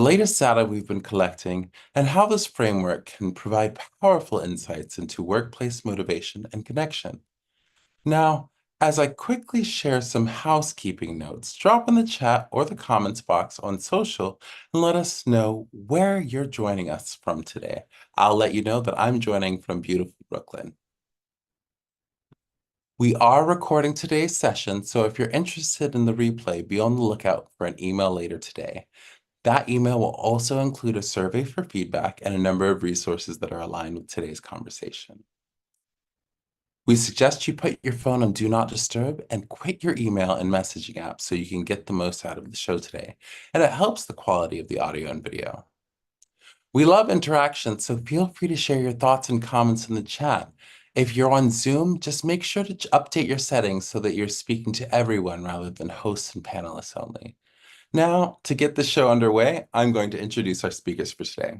latest data we've been collecting, and how this framework can provide powerful insights into workplace motivation and connection. Now, as I quickly share some housekeeping notes, drop in the chat or the comments box on social and let us know where you're joining us from today. I'll let you know that I'm joining from beautiful Brooklyn. We are recording today's session, so if you're interested in the replay, be on the lookout for an email later today. That email will also include a survey for feedback and a number of resources that are aligned with today's conversation. We suggest you put your phone on Do Not Disturb and quit your email and messaging apps so you can get the most out of the show today, and it helps the quality of the audio and video. We love interaction, so feel free to share your thoughts and comments in the chat. If you're on Zoom, just make sure to update your settings so that you're speaking to everyone rather than hosts and panelists only. Now, to get the show underway, I'm going to introduce our speakers for today.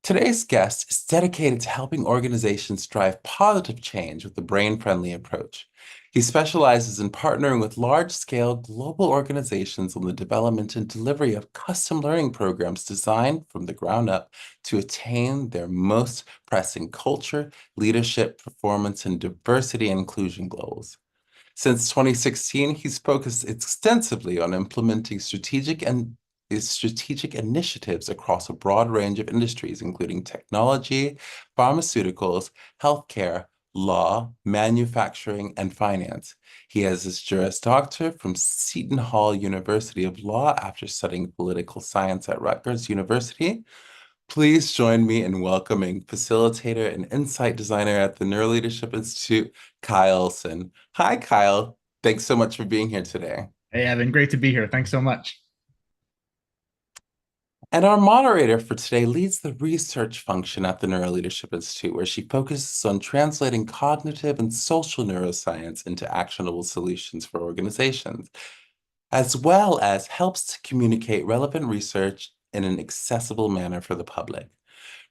Today's guest is dedicated to helping organizations drive positive change with a brain-friendly approach. He specializes in partnering with large-scale global organizations on the development and delivery of custom learning programs designed from the ground up to attain their most pressing culture, leadership, performance, and diversity and inclusion goals. Since 2016, he's focused extensively on implementing strategic initiatives across a broad range of industries, including technology, pharmaceuticals, healthcare, law, manufacturing, and finance. He has his Juris Doctor from Seton Hall University of Law after studying political science at Rutgers University. Please join me in welcoming facilitator and insight designer at the Neuroleadership Institute, Kyle Olson. Hi, Kyle. Thanks so much for being here today. Hey, Evan, great to be here. Thanks so much. And our moderator for today leads the research function at the Neuroleadership Institute, where she focuses on translating cognitive and social neuroscience into actionable solutions for organizations, as well as helps to communicate relevant research in an accessible manner for the public.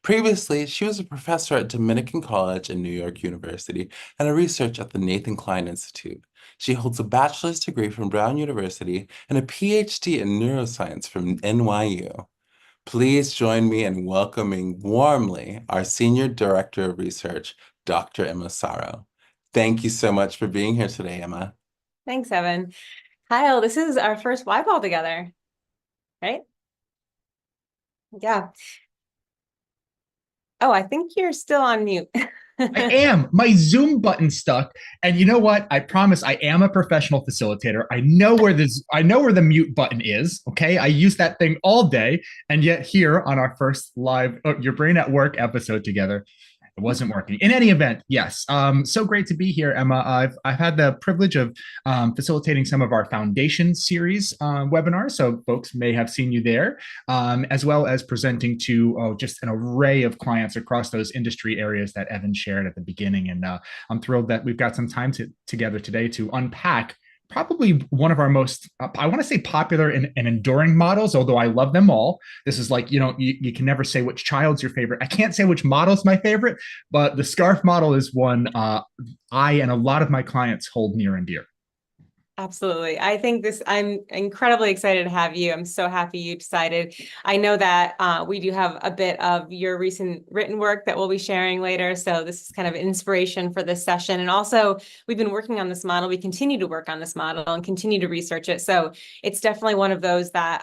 Previously, she was a professor at Dominican College and New York University and a researcher at the Nathan Klein Institute. She holds a bachelor's degree from Brown University and a PhD in neuroscience from NYU. Please join me in welcoming warmly our Senior Director of Research, Dr. Emma Saro. Thank you so much for being here today, Emma. Thanks, Evan. Kyle, this is our first Y ball together, right? Yeah. Oh, I think you're still on mute. I am. My Zoom button stuck. And you know what? I promise I am a professional facilitator. I know where the mute button is. Okay. I use that thing all day. And yet here on our first live Your Brain at Work episode together, it wasn't working. In any event, yes. So great to be here, Emma. I've had the privilege of facilitating some of our foundation series webinars, so folks may have seen you there, as well as presenting to just an array of clients across those industry areas that Evan shared at the beginning. And I'm thrilled that we've got some time together today to unpack probably one of our most, I want to say popular and enduring models, although I love them all. This is like, you can never say which child's your favorite. I can't say which model's my favorite, but the SCARF model is one I and a lot of my clients hold near and dear. Absolutely. I'm incredibly excited to have you. I'm so happy you decided. I know that we do have a bit of your recent written work that we'll be sharing later. So this is kind of inspiration for this session. And also, we've been working on this model. We continue to work on this model and continue to research it. So it's definitely one of those that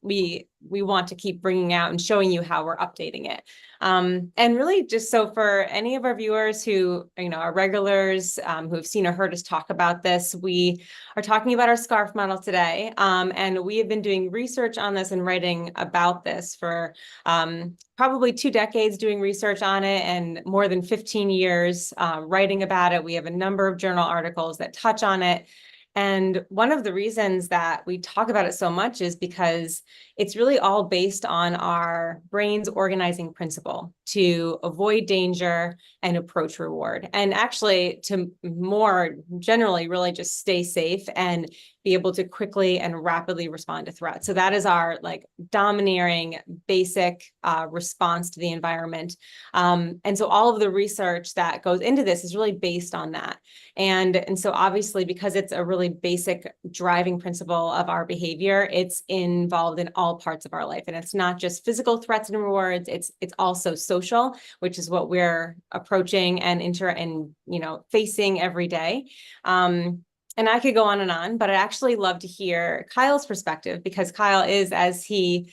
we want to keep bringing out and showing you how we're updating it. And really just so for any of our viewers who, are regulars, who have seen or heard us talk about this, we are talking about our SCARF model today. And we have been doing research on this and writing about this for probably 2 decades doing research on it and more than 15 years writing about it. We have a number of journal articles that touch on it. And one of the reasons that we talk about it so much is because it's really all based on our brain's organizing principle to avoid danger and approach reward. And actually, to more generally, really just stay safe and be able to quickly and rapidly respond to threats. So that is our like domineering basic response to the environment. And so all of the research that goes into this is really based on that. And so obviously, because it's a really basic driving principle of our behavior, it's involved in all parts of our life. And it's not just physical threats and rewards, it's also social, which is what we're approaching and facing every day. And I could go on, but I'd actually love to hear Kyle's perspective, because Kyle is, as he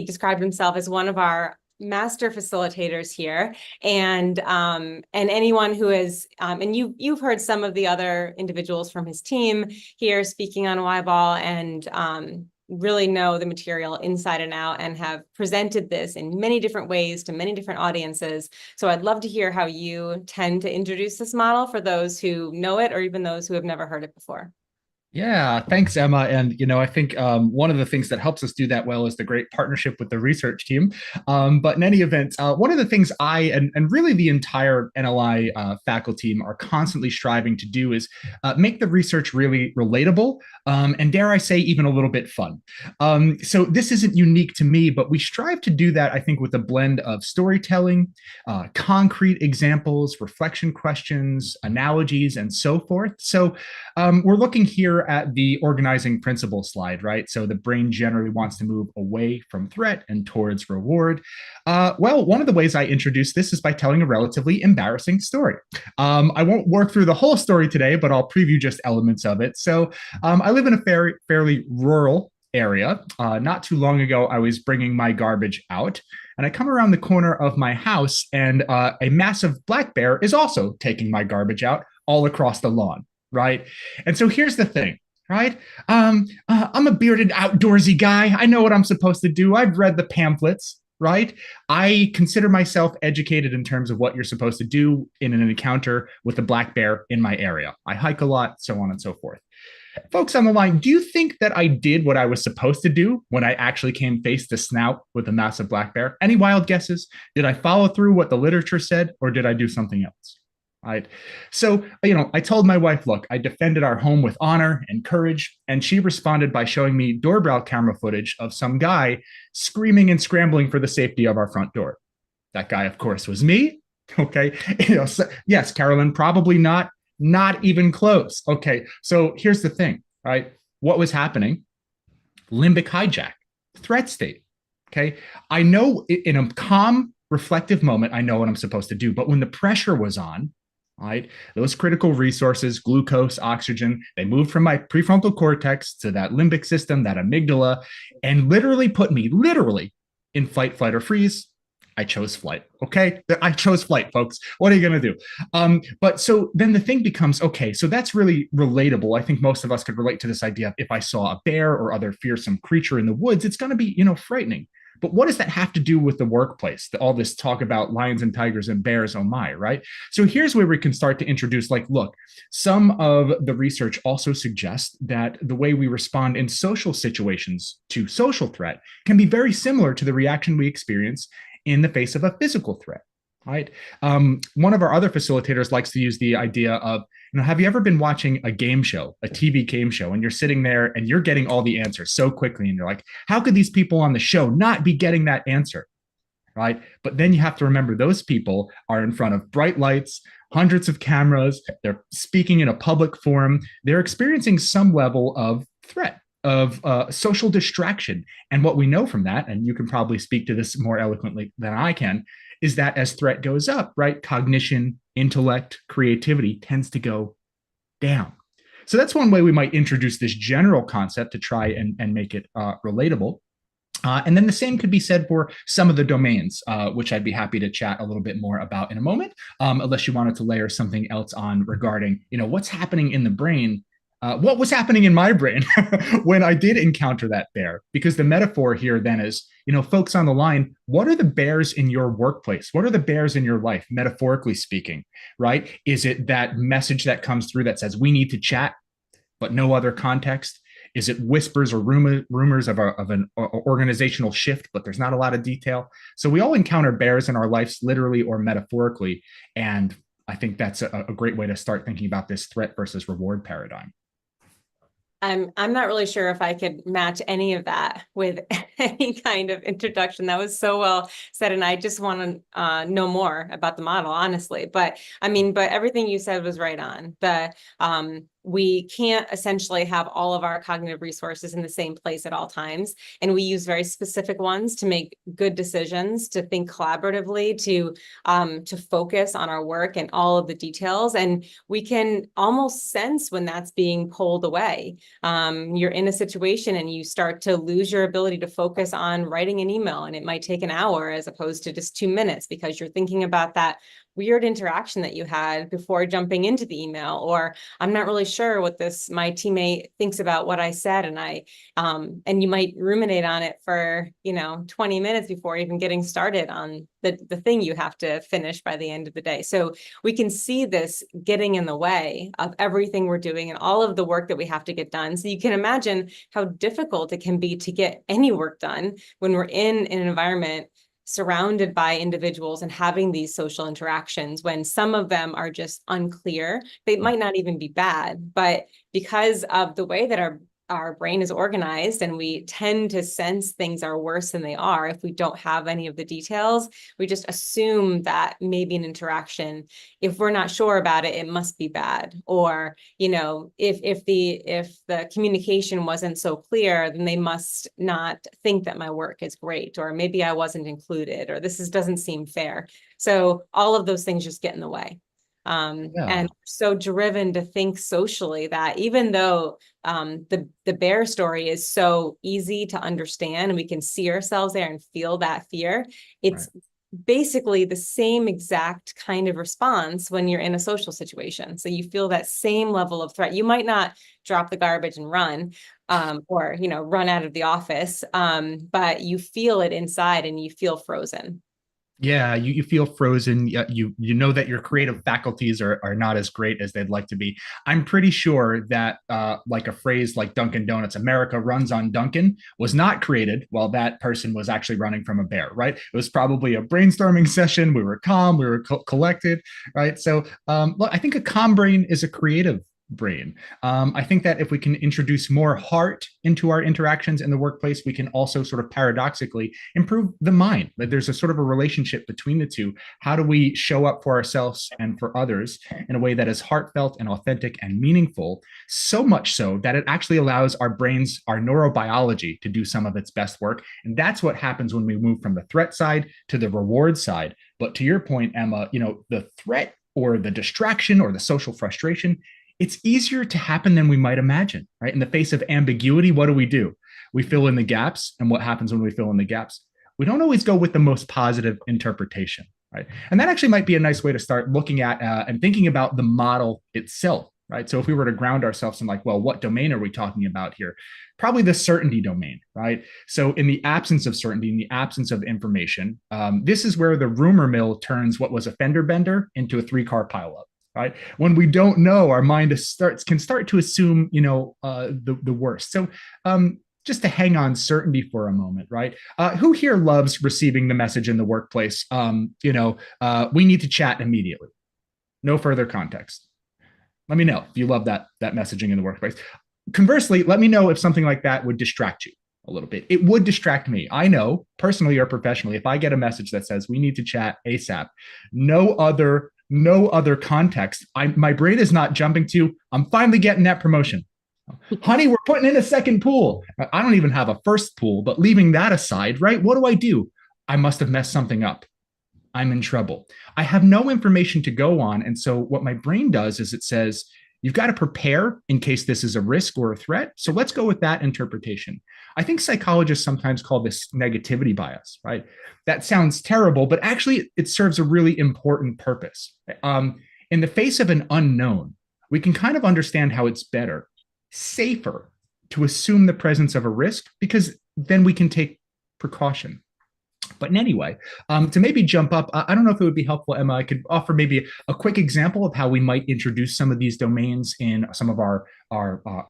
described himself, as one of our master facilitators here, and anyone who is and you've heard some of the other individuals from his team here speaking on Y-Ball, and really know the material inside and out and have presented this in many different ways to many different audiences. So I'd love to hear how you tend to introduce this model for those who know it or even those who have never heard it before. Yeah, thanks, Emma. And I think one of the things that helps us do that well is the great partnership with the research team. But in any event, one of the things I and really the entire NLI faculty team are constantly striving to do is make the research really relatable, and dare I say, even a little bit fun. So this isn't unique to me, but we strive to do that, I think, with a blend of storytelling, concrete examples, reflection questions, analogies, and so forth. So we're looking here at the organizing principle slide, right? So the brain generally wants to move away from threat and towards reward. Well, one of the ways I introduce this is by telling a relatively embarrassing story. I won't work through the whole story today, but I'll preview just elements of it. So I live in a fairly rural area. Not too long ago, I was bringing my garbage out, and I come around the corner of my house, and a massive black bear is also taking my garbage out all across the lawn. Right. And so here's the thing, right? I'm a bearded outdoorsy guy. I know what I'm supposed to do. I've read the pamphlets, right? I consider myself educated in terms of what you're supposed to do in an encounter with a black bear in my area. I hike a lot, so on and so forth. Folks on the line, do you think that I did what I was supposed to do when I actually came face to snout with a massive black bear? Any wild guesses? Did I follow through what the literature said, or did I do something else? Right. So, I told my wife, look, I defended our home with honor and courage. And she responded by showing me doorbell camera footage of some guy screaming and scrambling for the safety of our front door. That guy, of course, was me. Okay. So, yes, Carolyn, probably not even close. Okay. So here's the thing, right? What was happening? Limbic hijack, threat state. Okay. I know in a calm, reflective moment, I know what I'm supposed to do. But when the pressure was on, right, those critical resources, glucose, oxygen, they moved from my prefrontal cortex to that limbic system, that amygdala, and literally put me in fight, flight, or freeze. I chose flight. Okay. I chose flight, folks. What are you going to do? But so then the thing becomes, okay, so that's really relatable. I think most of us could relate to this idea of if I saw a bear or other fearsome creature in the woods, it's going to be, frightening. But what does that have to do with the workplace? All this talk about lions and tigers and bears, oh my, right? So here's where we can start to introduce, look, some of the research also suggests that the way we respond in social situations to social threat can be very similar to the reaction we experience in the face of a physical threat, right? One of our other facilitators likes to use the idea of, have you ever been watching a game show, a TV game show, and you're sitting there and you're getting all the answers so quickly, and you're like, how could these people on the show not be getting that answer, right? But then you have to remember those people are in front of bright lights, hundreds of cameras, they're speaking in a public forum, they're experiencing some level of threat, of social distraction. And what we know from that, and you can probably speak to this more eloquently than I can, is that as threat goes up, right, cognition, intellect, creativity tends to go down. So that's one way we might introduce this general concept to try and make it relatable. And then the same could be said for some of the domains, which I'd be happy to chat a little bit more about in a moment, unless you wanted to layer something else on regarding, what's happening in the brain. What was happening in my brain when I did encounter that bear? Because the metaphor here then is, folks on the line, what are the bears in your workplace? What are the bears in your life, metaphorically speaking, right? Is it that message that comes through that says we need to chat, but no other context? Is it whispers or rumors of an organizational shift, but there's not a lot of detail? So we all encounter bears in our lives, literally or metaphorically. And I think that's a great way to start thinking about this threat versus reward paradigm. I'm not really sure if I could match any of that with any kind of introduction. That was so well said, and I just want to know more about the model, honestly. But I mean, but everything you said was right on. We can't essentially have all of our cognitive resources in the same place at all times, and we use very specific ones to make good decisions, to think collaboratively, to focus on our work and all of the details. And we can almost sense when that's being pulled away. You're in a situation and you start to lose your ability to focus on writing an email, and it might take an hour as opposed to just 2 minutes because you're thinking about that weird interaction that you had before jumping into the email, or I'm not really sure what my teammate thinks about what I said. And you might ruminate on it for, 20 minutes before even getting started on the thing you have to finish by the end of the day. So we can see this getting in the way of everything we're doing and all of the work that we have to get done. So you can imagine how difficult it can be to get any work done when we're in an environment surrounded by individuals and having these social interactions, when some of them are just unclear. They might not even be bad, but because of the way that our brain is organized, and we tend to sense things are worse than they are if we don't have any of the details, we just assume that maybe an interaction, if we're not sure about it, it must be bad. Or, if the communication wasn't so clear, then they must not think that my work is great, or maybe I wasn't included, or doesn't seem fair. So all of those things just get in the way. And so driven to think socially that even though the bear story is so easy to understand and we can see ourselves there and feel that fear, it's basically the same exact kind of response when you're in a social situation. So you feel that same level of threat. You might not drop the garbage and run, or run out of the office, but you feel it inside and you feel frozen. Yeah, you feel frozen. You know that your creative faculties are not as great as they'd like to be. I'm pretty sure that like a phrase like Dunkin' Donuts, America runs on Dunkin', was not created while that person was actually running from a bear, right? It was probably a brainstorming session. We were calm, we were collected, right? So look, I think a calm brain is a creative brain. I think that if we can introduce more heart into our interactions in the workplace, we can also sort of paradoxically improve the mind. But there's a sort of a relationship between the two. How do we show up for ourselves and for others in a way that is heartfelt and authentic and meaningful? So much so that it actually allows our brains, our neurobiology, to do some of its best work. And that's what happens when we move from the threat side to the reward side. But to your point, Emma, the threat or the distraction or the social frustration, it's easier to happen than we might imagine, right? In the face of ambiguity, what do? We fill in the gaps. And what happens when we fill in the gaps? We don't always go with the most positive interpretation, right? And that actually might be a nice way to start looking at and thinking about the model itself, right? So if we were to ground ourselves in like, well, what domain are we talking about here? Probably the certainty domain, right? So in the absence of certainty, in the absence of information, this is where the rumor mill turns what was a fender bender into a 3-car pileup. Right? When we don't know, our mind can start to assume, the worst. So just to hang on certainty for a moment, right? Who here loves receiving the message in the workplace? We need to chat immediately. No further context. Let me know if you love that messaging in the workplace. Conversely, let me know if something like that would distract you a little bit. It would distract me. I know personally or professionally, if I get a message that says we need to chat ASAP, no other context, my brain is not jumping to, I'm finally getting that promotion. Honey, we're putting in a second pool. I don't even have a first pool, but leaving that aside, right? What do? I must have messed something up. I'm in trouble. I have no information to go on. And so what my brain does is it says, you've got to prepare in case this is a risk or a threat. So let's go with that interpretation. I think psychologists sometimes call this negativity bias, right? That sounds terrible, but actually it serves a really important purpose. In the face of an unknown, we can kind of understand how it's better, safer to assume the presence of a risk, because then we can take precaution. But in any way, to maybe jump up, I don't know if it would be helpful, Emma. I could offer maybe a quick example of how we might introduce some of these domains in some of our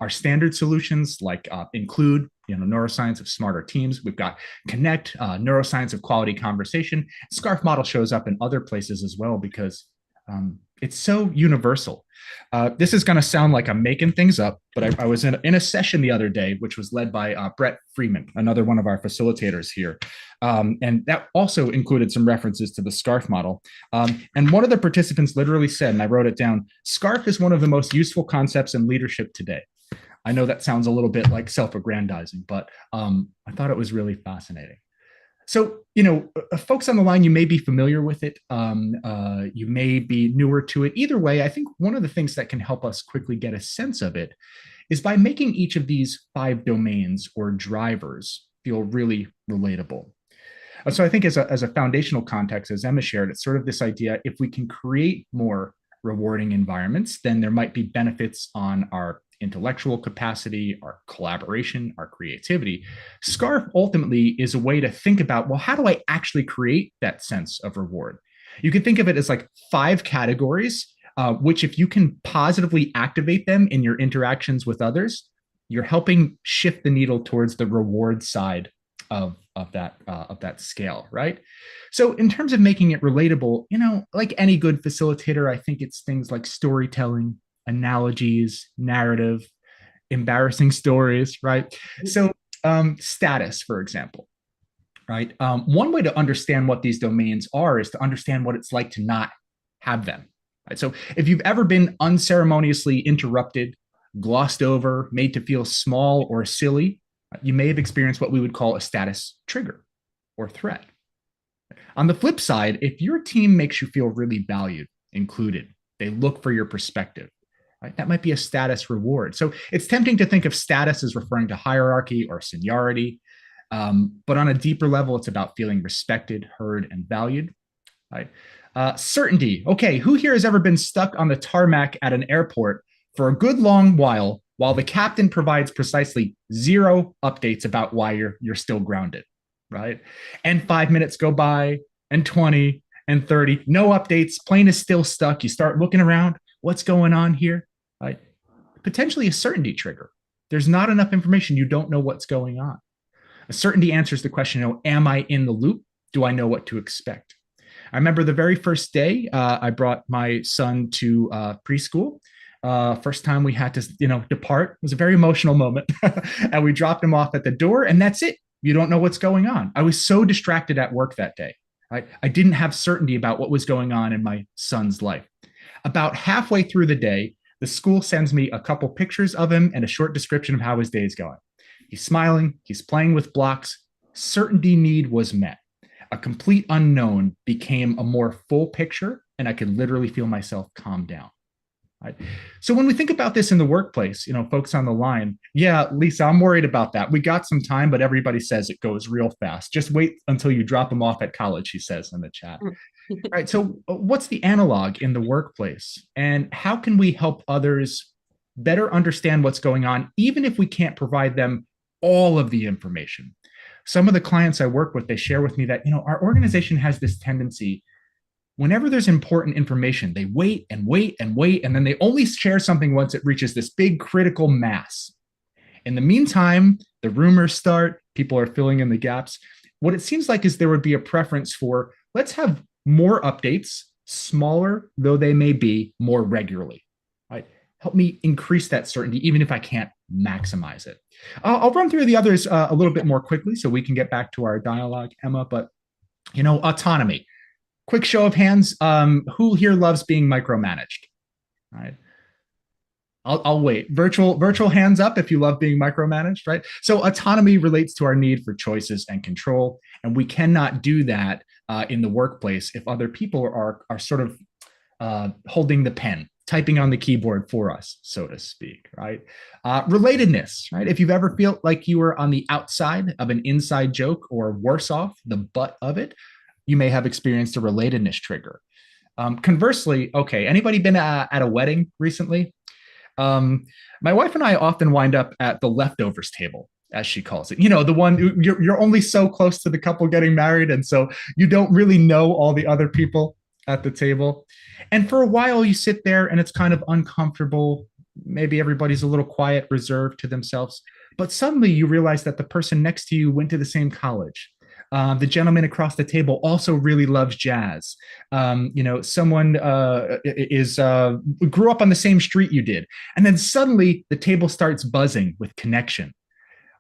standard solutions, like include, neuroscience of smarter teams. We've got connect, neuroscience of quality conversation. SCARF model shows up in other places as well because it's so universal. This is going to sound like I'm making things up, but I was in a session the other day, which was led by Brett Freeman, another one of our facilitators here. And that also included some references to the SCARF model. And one of the participants literally said, and I wrote it down, SCARF is one of the most useful concepts in leadership today. I know that sounds a little bit like self-aggrandizing, but I thought it was really fascinating. So, folks on the line, you may be familiar with it. You may be newer to it. Either way, I think one of the things that can help us quickly get a sense of it is by making each of these 5 domains or drivers feel really relatable. So I think as a foundational context, as Emma shared, it's sort of this idea, if we can create more rewarding environments, then there might be benefits on our intellectual capacity, our collaboration, our creativity. SCARF ultimately is a way to think about, well, how do I actually create that sense of reward? You could think of it as like 5 categories, which if you can positively activate them in your interactions with others, you're helping shift the needle towards the reward side of that scale, right? So in terms of making it relatable, like any good facilitator, I think it's things like storytelling, analogies, narrative, embarrassing stories, right? So status, for example, right? One way to understand what these domains are is to understand what it's like to not have them. Right? So if you've ever been unceremoniously interrupted, glossed over, made to feel small or silly, you may have experienced what we would call a status trigger or threat. On the flip side, if your team makes you feel really valued, included, they look for your perspective, right? That might be a status reward. So it's tempting to think of status as referring to hierarchy or seniority, but on a deeper level, it's about feeling respected, heard, and valued, right? Certainty. Okay, who here has ever been stuck on the tarmac at an airport for a good long while the captain provides precisely 0 updates about why you're still grounded, right? And 5 minutes go by, and 20, and 30, no updates, plane is still stuck. You start looking around, what's going on here, right? Potentially a certainty trigger. There's not enough information, you don't know what's going on. A certainty answers the question, am I in the loop? Do I know what to expect? I remember the very first day I brought my son to preschool. First time we had to, depart. It was a very emotional moment. And we dropped him off at the door, and that's it. You don't know what's going on. I was so distracted at work that day. I didn't have certainty about what was going on in my son's life. About halfway through the day, the school sends me a couple pictures of him and a short description of how his day is going. He's smiling, he's playing with blocks. Certainty need was met. A complete unknown became a more full picture, and I could literally feel myself calm down. Right? So when we think about this in the workplace, folks on the line, yeah, Lisa, I'm worried about that. We got some time, but everybody says it goes real fast. Just wait until you drop them off at college, she says in the chat. Right. So what's the analog in the workplace? And how can we help others better understand what's going on, even if we can't provide them all of the information? Some of the clients I work with, they share with me that, our organization has this tendency, whenever there's important information, they wait and wait and wait, and then they only share something once it reaches this big critical mass. In the meantime, the rumors start, people are filling in the gaps. What it seems like is there would be a preference for, let's have more updates, smaller though they may be, more regularly. Right? Help me increase that certainty, even if I can't maximize it. I'll run through the others a little bit more quickly so we can get back to our dialogue, Emma, but autonomy. Quick show of hands. Who here loves being micromanaged? All right. I'll wait. Virtual hands up if you love being micromanaged, right? So autonomy relates to our need for choices and control, and we cannot do that in the workplace if other people are sort of holding the pen, typing on the keyboard for us, so to speak, right? Relatedness, right? If you've ever felt like you were on the outside of an inside joke, or worse off, the butt of it, you may have experienced a relatedness trigger. Conversely, okay, anybody been at a wedding recently? My wife and I often wind up at the leftovers table as she calls it. You know, the one you're only so close to the couple getting married, and so you don't really know all the other people at the table. And for a while, you sit there, and it's kind of uncomfortable. Maybe everybody's a little quiet, reserved to themselves. But suddenly, you realize that the person next to you went to the same college. The gentleman across the table also really loves jazz. You know, someone is grew up on the same street you did, and then suddenly the table starts buzzing with connection.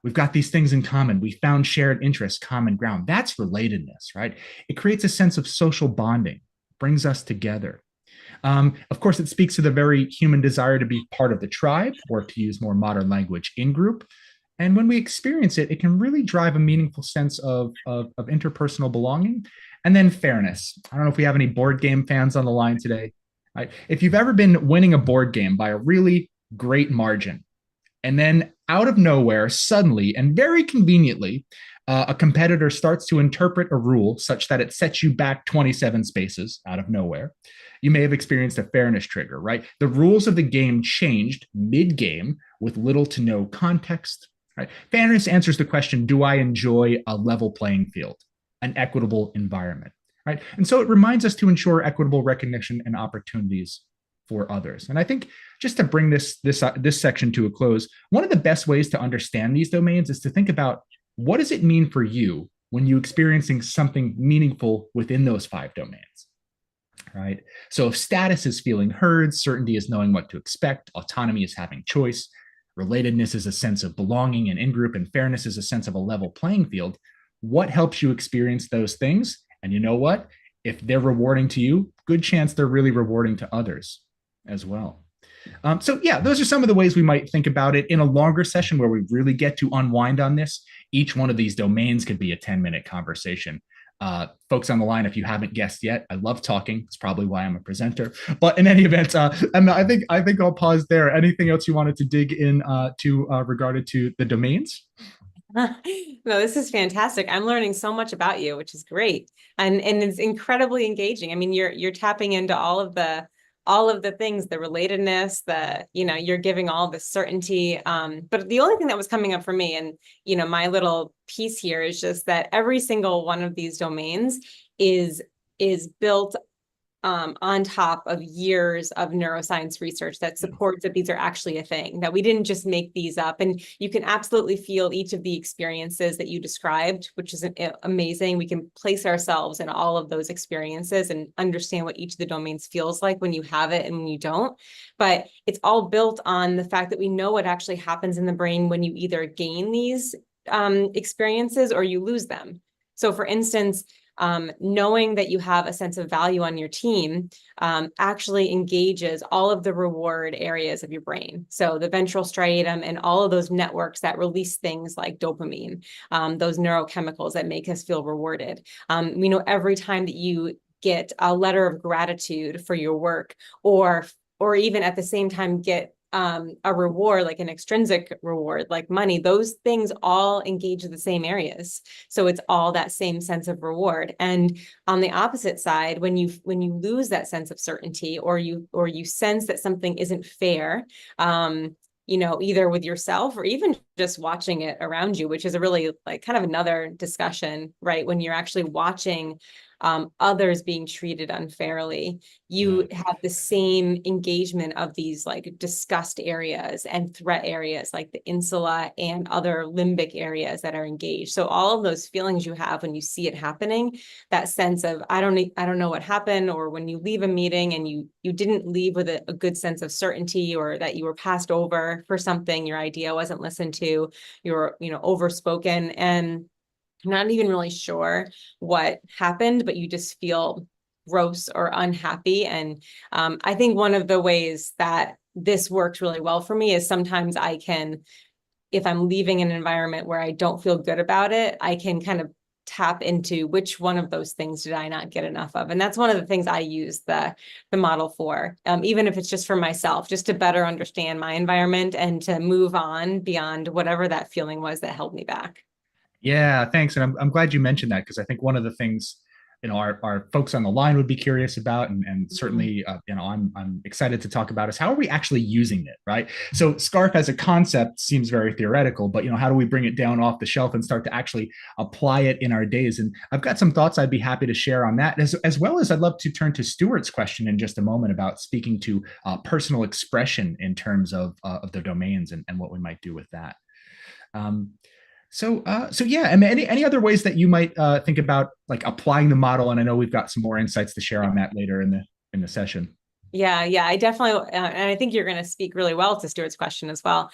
We've got these things in common. We found shared interests, common ground. That's relatedness, right? It creates a sense of social bonding, brings us together. Of course, it speaks to the very human desire to be part of the tribe, or to use more modern language, in group. And when we experience it, it can really drive a meaningful sense of interpersonal belonging. And then fairness. I don't know if we have any board game fans on the line today. Right? If you've ever been winning a board game by a really great margin, and then out of nowhere, suddenly and very conveniently, a competitor starts to interpret a rule such that it sets you back 27 spaces out of nowhere. You may have experienced a fairness trigger, right? The rules of the game changed mid game with little to no context. Right? Fairness answers the question, do I enjoy a level playing field, an equitable environment? Right? And so it reminds us to ensure equitable recognition and opportunities for others. And I think just to bring this section to a close, one of the best ways to understand these domains is to think about, what does it mean for you when you're experiencing something meaningful within those 5 domains? Right? So if status is feeling heard, certainty is knowing what to expect, autonomy is having choice, relatedness is a sense of belonging and in-group, and fairness is a sense of a level playing field, what helps you experience those things? And you know what? If they're rewarding to you, good chance they're really rewarding to others as well. So yeah, those are some of the ways we might think about it in a longer session where we really get to unwind on this. Each one of these domains could be a 10-minute conversation. Folks on the line, if you haven't guessed yet, I love talking. It's probably why I'm a presenter. But in any event, and I think I'll pause there. Anything else you wanted to dig in to regarded to the domains? No, this is fantastic. I'm learning so much about you, which is great. And it's incredibly engaging. I mean, you're tapping into all of the things, the relatedness, you're giving all the certainty. But the only thing that was coming up for me, and my little piece here, is just that every single one of these domains is built on top of years of neuroscience research that supports that these are actually a thing, that we didn't just make these up. And you can absolutely feel each of the experiences that you described, which is amazing. We can place ourselves in all of those experiences and understand what each of the domains feels like when you have it and when you don't. But it's all built on the fact that we know what actually happens in the brain when you either gain these experiences or you lose them. So for instance, knowing that you have a sense of value on your team actually engages all of the reward areas of your brain. So the ventral striatum and all of those networks that release things like dopamine, those neurochemicals that make us feel rewarded. We know every time that you get a letter of gratitude for your work, or even at the same time get a reward, like an extrinsic reward, like money, those things all engage the same areas. So it's all that same sense of reward. And on the opposite side, when you lose that sense of certainty, or you sense that something isn't fair, either with yourself or even just watching it around you, which is a really like kind of another discussion, right? When you're actually watching others being treated unfairly, you have the same engagement of these like disgust areas and threat areas like the insula and other limbic areas that are engaged. So all of those feelings you have when you see it happening, that sense of I don't know what happened, or when you leave a meeting and you didn't leave with a good sense of certainty, or that you were passed over for something, your idea wasn't listened to, you're overspoken, and not even really sure what happened, but you just feel gross or unhappy. And I think one of the ways that this works really well for me is sometimes I can, if I'm leaving an environment where I don't feel good about it, I can kind of tap into which one of those things did I not get enough of. And that's one of the things I use the model for, even if it's just for myself, just to better understand my environment and to move on beyond whatever that feeling was that held me back. Yeah, thanks. And I'm glad you mentioned that, because I think one of the things our folks on the line would be curious about, and Mhm. certainly I'm excited to talk about is how are we actually using it, right? So scarf as a concept seems very theoretical, but how do we bring it down off the shelf and start to actually apply it in our days? And I've got some thoughts I'd be happy to share on that, as well as I'd love to turn to Stuart's question in just a moment about speaking to personal expression in terms of the domains and what we might do with that. Um, so yeah, I mean, any other ways that you might think about like applying the model? And I know we've got some more insights to share on that later in the session. Yeah, I definitely, and I think you're going to speak really well to Stuart's question as well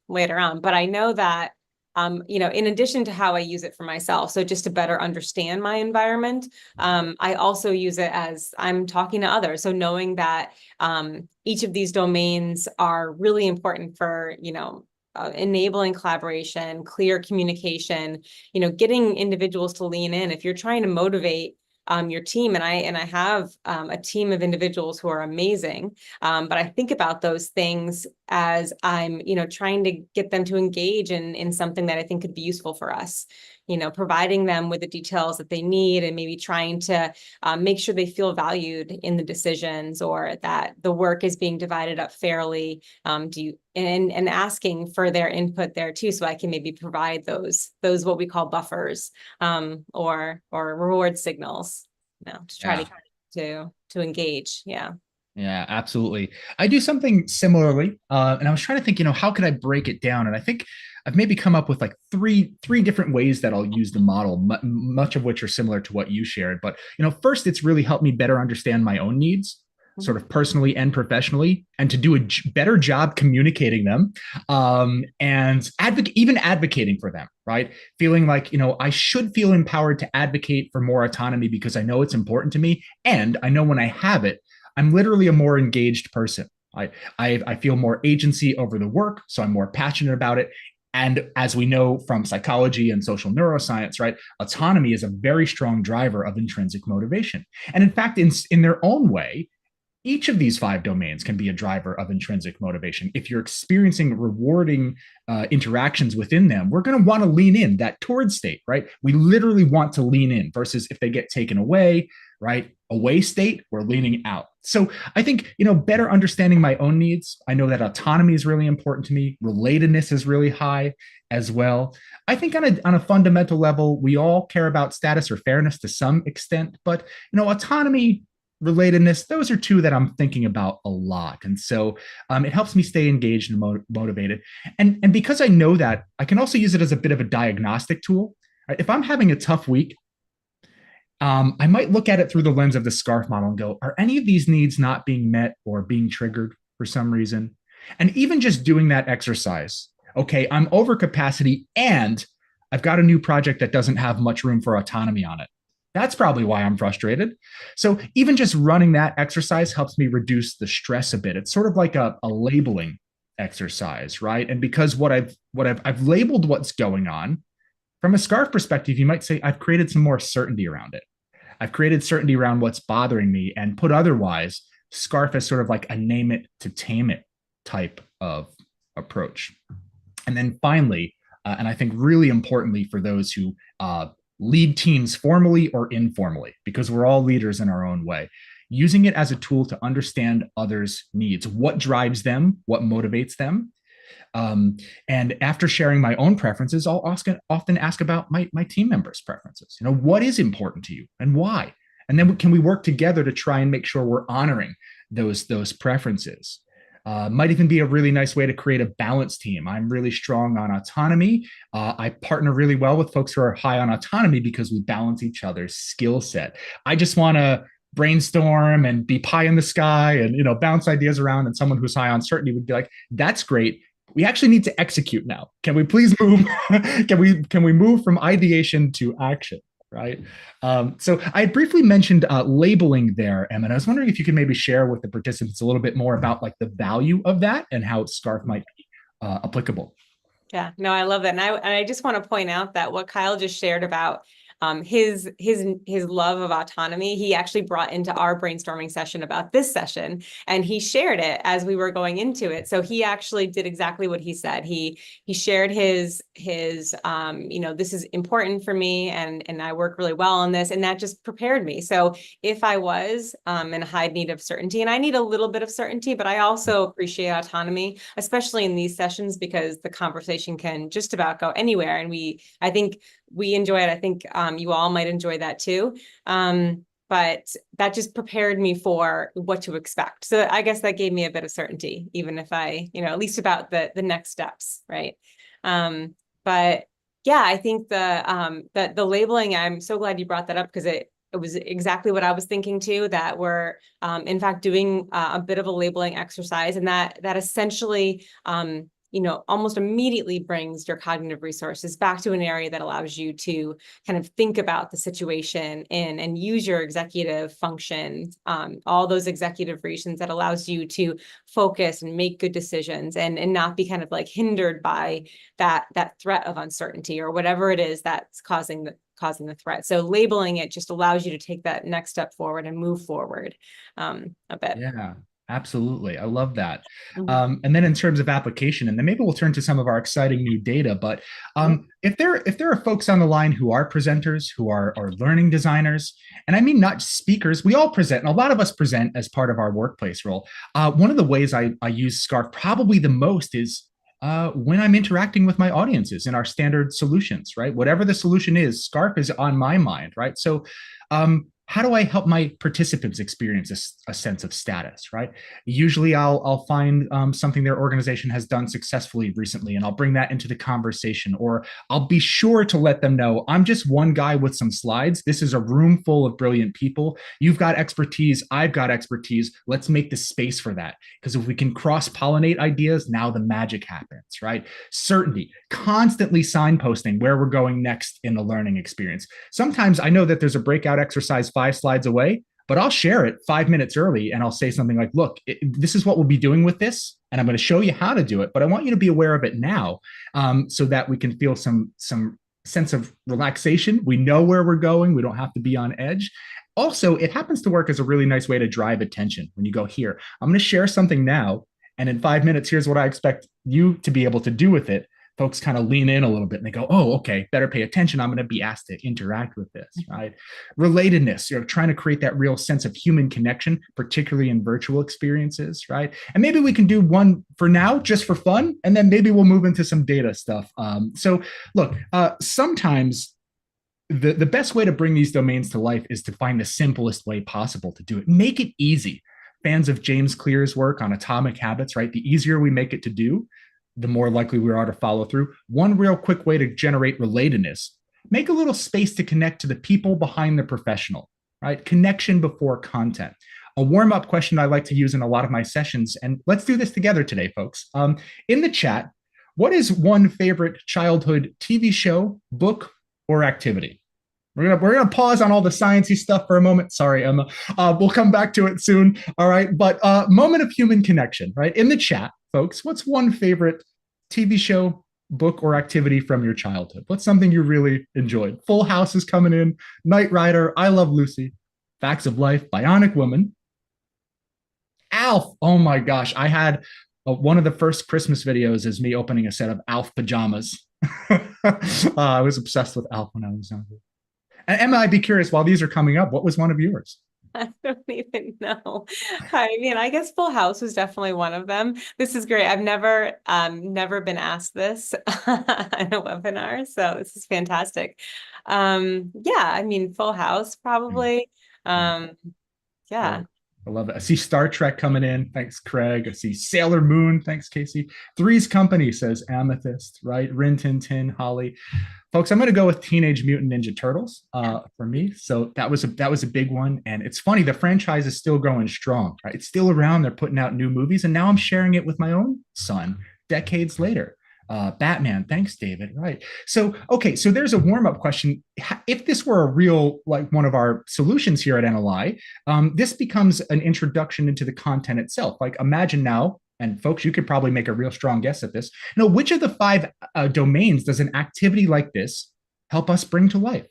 later on. But I know that, in addition to how I use it for myself, so just to better understand my environment, I also use it as I'm talking to others. So knowing that each of these domains are really important for, enabling collaboration, clear communication, getting individuals to lean in. If you're trying to motivate your team. And I have a team of individuals who are amazing. But I think about those things as I'm, trying to get them to engage in something that I think could be useful for us. Providing them with the details that they need and maybe trying to make sure they feel valued in the decisions or that the work is being divided up fairly. And asking for their input there too, so I can maybe provide those what we call buffers or reward signals, to try Yeah. to engage. Yeah. Yeah, absolutely. I do something similarly, and I was trying to think, how could I break it down? And I think I've maybe come up with like three different ways that I'll use the model, much of which are similar to what you shared. But first, it's really helped me better understand my own needs, sort of personally and professionally, and to do a better job communicating them, and even advocating for them. Right, feeling like I should feel empowered to advocate for more autonomy because I know it's important to me, and I know when I have it, I'm literally a more engaged person. I feel more agency over the work, so I'm more passionate about it. And as we know from psychology and social neuroscience, right, autonomy is a very strong driver of intrinsic motivation. And in fact, in their own way, each of these five domains can be a driver of intrinsic motivation. If you're experiencing rewarding interactions within them, we're going to want to lean in that toward state, right? We literally want to lean in versus if they get taken away, right? Away state, we're leaning out. So I think, better understanding my own needs. I know that autonomy is really important to me. Relatedness is really high as well. I think on a fundamental level, we all care about status or fairness to some extent, but, autonomy, relatedness, those are two that I'm thinking about a lot. And so it helps me stay engaged and motivated. And because I know that, I can also use it as a bit of a diagnostic tool. Right? If I'm having a tough week, I might look at it through the lens of the SCARF model and go, are any of these needs not being met or being triggered for some reason? And even just doing that exercise, okay, I'm over capacity and I've got a new project that doesn't have much room for autonomy on it. That's probably why I'm frustrated. So even just running that exercise helps me reduce the stress a bit. It's sort of like a labeling exercise, right? And because I've labeled what's going on, from a SCARF perspective, you might say I've created some more certainty around it. I've created certainty around what's bothering me, and put otherwise, SCARF is sort of like a name it to tame it type of approach. And then finally, and I think really importantly for those who lead teams formally or informally, because we're all leaders in our own way, using it as a tool to understand others' needs, what drives them, what motivates them. And after sharing my own preferences, I'll often ask about my team members' preferences. What is important to you and why? And then can we work together to try and make sure we're honoring those preferences? Might even be a really nice way to create a balanced team. I'm really strong on autonomy. I partner really well with folks who are high on autonomy because we balance each other's skill set. I just want to brainstorm and be pie in the sky and bounce ideas around, and someone who's high on certainty would be like, that's great, we actually need to execute now. Can we please move? can we move from ideation to action? Right. So I briefly mentioned labeling there, Emma. And I was wondering if you could maybe share with the participants a little bit more about like the value of that and how SCARF might be applicable. Yeah, no, I love that. And I just want to point out that what Kyle just shared about his love of autonomy, he actually brought into our brainstorming session about this session, and he shared it as we were going into it. So he actually did exactly what he said. He shared his this is important for me, and I work really well on this, and that just prepared me. So if I was in a high need of certainty, and I need a little bit of certainty, but I also appreciate autonomy, especially in these sessions, because the conversation can just about go anywhere. And I think we enjoy it. I think you all might enjoy that too. But that just prepared me for what to expect. So I guess that gave me a bit of certainty, even if I, at least about the next steps, right? But yeah, I think the labeling, I'm so glad you brought that up, because it was exactly what I was thinking too, that we're in fact doing a bit of a labeling exercise, and that essentially almost immediately brings your cognitive resources back to an area that allows you to kind of think about the situation and use your executive function, all those executive regions that allows you to focus and make good decisions, and not be kind of like hindered by that threat of uncertainty or whatever it is that's causing the threat. So labeling it just allows you to take that next step forward and move forward a bit. Yeah, absolutely. I love that. Mhm. And then in terms of application, and then maybe we'll turn to some of our exciting new data. But if there are folks on the line who are presenters, who are learning designers, and I mean not just speakers, we all present, and a lot of us present as part of our workplace role. One of the ways I use Scarf probably the most is when I'm interacting with my audiences in our standard solutions, right? Whatever the solution is, Scarf is on my mind, right? So how do I help my participants experience a sense of status, right? Usually I'll find something their organization has done successfully recently, and I'll bring that into the conversation, or I'll be sure to let them know I'm just one guy with some slides. This is a room full of brilliant people. You've got expertise. I've got expertise. Let's make the space for that. Because if we can cross-pollinate ideas, now the magic happens, right? Certainty, constantly signposting where we're going next in the learning experience. Sometimes I know that there's a breakout exercise 5 slides away, but I'll share it 5 minutes early, and I'll say something like, look, this is what we'll be doing with this, and I'm going to show you how to do it, but I want you to be aware of it now, so that we can feel some sense of relaxation. We know where we're going. We don't have to be on edge. Also, it happens to work as a really nice way to drive attention. When you go, here, I'm going to share something now, and in 5 minutes, here's what I expect you to be able to do with it. Folks kind of lean in a little bit and they go, oh, okay, better pay attention. I'm going to be asked to interact with this, right? Relatedness, trying to create that real sense of human connection, particularly in virtual experiences, right? And maybe we can do one for now, just for fun, and then maybe we'll move into some data stuff. So look, sometimes the best way to bring these domains to life is to find the simplest way possible to do it. Make it easy. Fans of James Clear's work on atomic habits, right? The easier we make it to do, the more likely we are to follow through. One real quick way to generate relatedness: make a little space to connect to the people behind the professional, right? Connection before content. A warm-up question I like to use in a lot of my sessions, and let's do this together today, folks. In the chat, what is one favorite childhood TV show, book, or activity? We're gonna pause on all the sciencey stuff for a moment. Sorry, Emma. We'll come back to it soon. All right, but moment of human connection, right? In the chat, folks, what's one favorite TV show, book, or activity from your childhood? What's something you really enjoyed? Full House is coming in. Knight Rider, I Love Lucy, Facts of Life, Bionic Woman, Alf. Oh my gosh, I had one of the first Christmas videos is me opening a set of Alf pajamas. I was obsessed with Alf when I was younger. And Emma, I'd be curious, while these are coming up, what was one of yours? I don't even know. I mean, I guess Full House was definitely one of them. This is great. I've never been asked this in a webinar, so this is fantastic. Yeah, I mean, Full House probably. Yeah. I love it. I see Star Trek coming in. Thanks, Craig. I see Sailor Moon. Thanks, Casey. Three's Company says Amethyst, right? Rin Tin Tin, Holly. Folks, I'm going to go with Teenage Mutant Ninja Turtles for me. So that was a big one. And it's funny, the franchise is still going strong, right? It's still around. They're putting out new movies. And now I'm sharing it with my own son decades later. Batman. Thanks, David. Right. So, okay. So there's a warm-up question. If this were a real, like one of our solutions here at NLI, this becomes an introduction into the content itself. Like imagine now, and folks, you could probably make a real strong guess at this. Which of the 5 domains does an activity like this help us bring to life?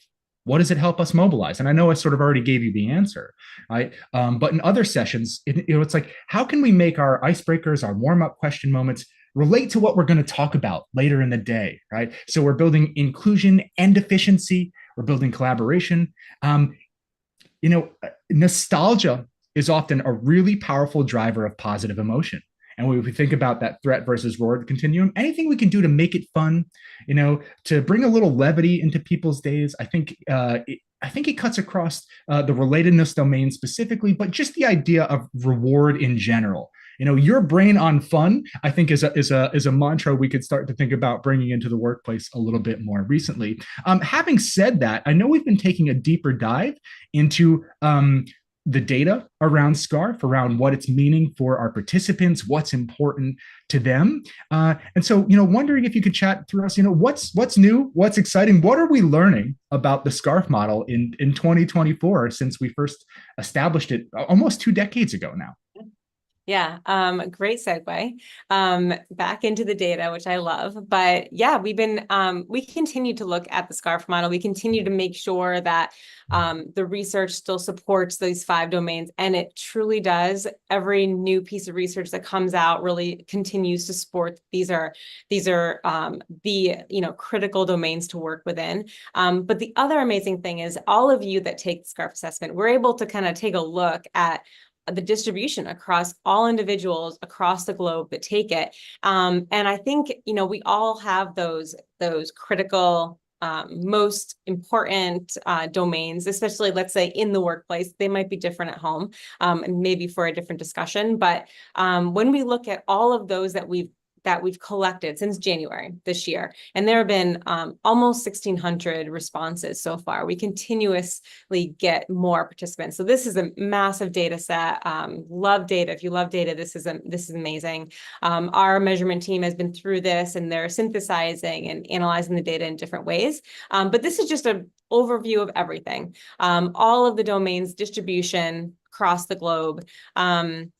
What does it help us mobilize? And I know I sort of already gave you the answer, right? But in other sessions, it's like, how can we make our icebreakers, our warm-up question moments relate to what we're going to talk about later in the day, right? So we're building inclusion and efficiency. We're building collaboration. Um, Nostalgia is often a really powerful driver of positive emotion. And when we think about that threat versus reward continuum, anything we can do to make it fun, to bring a little levity into people's days, I think it cuts across the relatedness domain specifically, but just the idea of reward in general. Your brain on fun, I think, is a mantra we could start to think about bringing into the workplace a little bit more recently. Having said that, I know we've been taking a deeper dive into the data around SCARF, around what it's meaning for our participants, what's important to them. And so, wondering if you could chat through us, what's new, what's exciting, what are we learning about the SCARF model in 2024 since we first established it almost 2 decades ago now? Yeah, great segue back into the data, which I love. But yeah, we continue to look at the SCARF model. We continue to make sure that the research still supports these 5 domains, and it truly does. Every new piece of research that comes out really continues to support these are the critical domains to work within. But the other amazing thing is all of you that take the SCARF assessment, we're able to kind of take a look at the distribution across all individuals across the globe that take it. And I think, we all have those critical, most important domains, especially, let's say, in the workplace. They might be different at home, and maybe for a different discussion. But when we look at all of those that we've collected since January this year, and there have been almost 1,600 responses so far. We continuously get more participants. So this is a massive data set. Love data. If you love data, this is amazing. Our measurement team has been through this, and they're synthesizing and analyzing the data in different ways. But this is just an overview of everything. All of the domains, distribution across the globe. And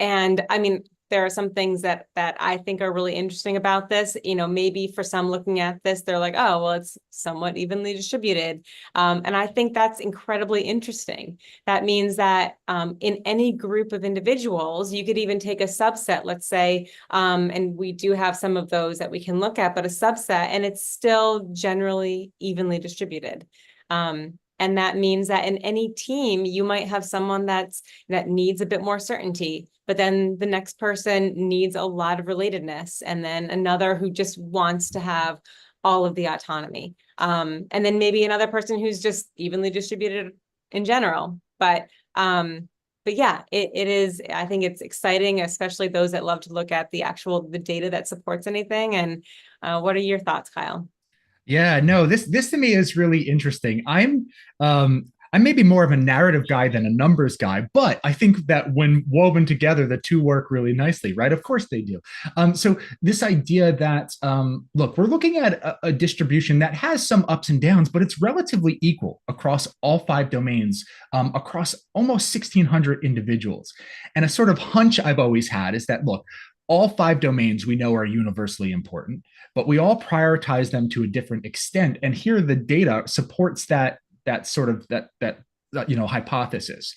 I mean, there are some things that I think are really interesting about this. Maybe for some looking at this, they're like, oh, well, it's somewhat evenly distributed. And I think that's incredibly interesting. That means that in any group of individuals, you could even take a subset, let's say, and we do have some of those that we can look at, but a subset, and it's still generally evenly distributed. And that means that in any team, you might have someone that needs a bit more certainty, but then the next person needs a lot of relatedness, and then another who just wants to have all of the autonomy. And then maybe another person who's just evenly distributed in general. But yeah, it is, I think it's exciting, especially those that love to look at the data that supports anything. And what are your thoughts, Kyle? Yeah, no, this to me is really interesting. I'm maybe more of a narrative guy than a numbers guy, but I think that when woven together, the two work really nicely, right? Of course they do. So this idea that, look, we're looking at a distribution that has some ups and downs, but it's relatively equal across all 5 domains, across almost 1,600 individuals. And a sort of hunch I've always had is that, look, all 5 domains we know are universally important, but we all prioritize them to a different extent. And here the data supports that hypothesis.